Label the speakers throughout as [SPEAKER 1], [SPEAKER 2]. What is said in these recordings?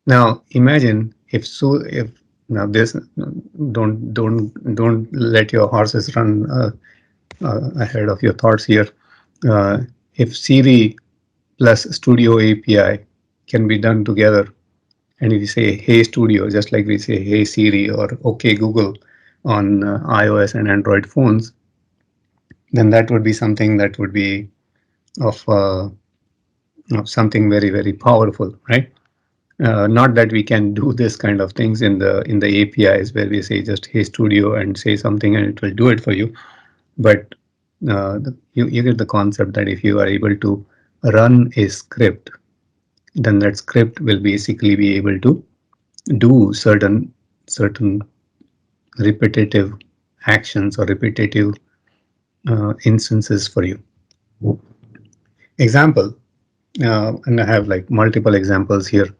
[SPEAKER 1] Now imagine if now this don't let your horses run ahead of your thoughts here. If Siri plus Studio API can be done together, and if we say Hey Studio, just like we say Hey Siri or OK Google on iOS and Android phones, then that would be something that would be of, of something very powerful, right? Not that we can do this kind of things in the APIs where we say just Hey Studio and say something and it will do it for you, but you get the concept that if you are able to run a script, then that script will basically be able to do certain repetitive actions or repetitive instances for you. Example, and I have like multiple examples here.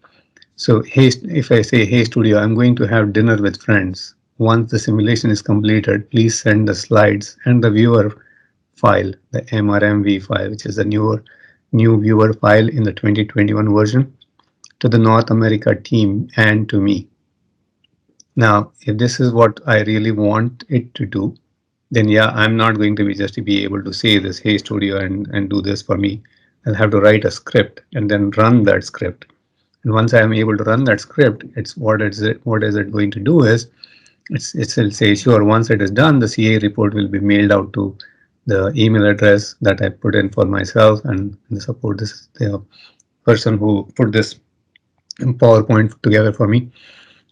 [SPEAKER 1] So, hey, if I say, hey studio, I'm going to have dinner with friends. Once the simulation is completed, please send the slides and the viewer file, the MRMV file, which is the new viewer file in the 2021 version, to the North America team and to me. Now, if this is what I really want it to do, then yeah, I'm not going to be just be able to say this, hey studio, and do this for me. I'll have to write a script and then run that script. And once I am able to run that script, it's what is it going to do is it'll say, sure, once it is done, the CA report will be mailed out to the email address that I put in for myself and the support. This is the person who put this PowerPoint together for me.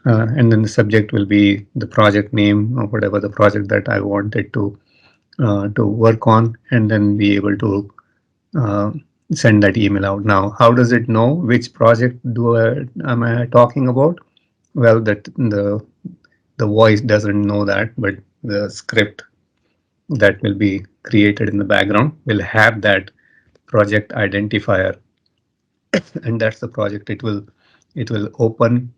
[SPEAKER 1] And then the subject will be the project name or whatever the project that I wanted to work on, and then be able to uh, send that email out. Now, how does it know which project am I talking about? Well, that the voice doesn't know that, but the script that will be created in the background will have that project identifier, and that's the project. It will open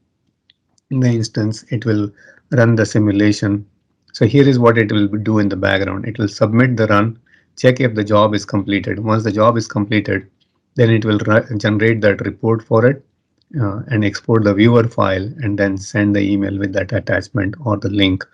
[SPEAKER 1] the instance. It will run the simulation. So here is what it will do in the background. It will submit the run, check if the job is completed. Once the job is completed, then it will generate that report for it, and export the viewer file and then send the email with that attachment or the link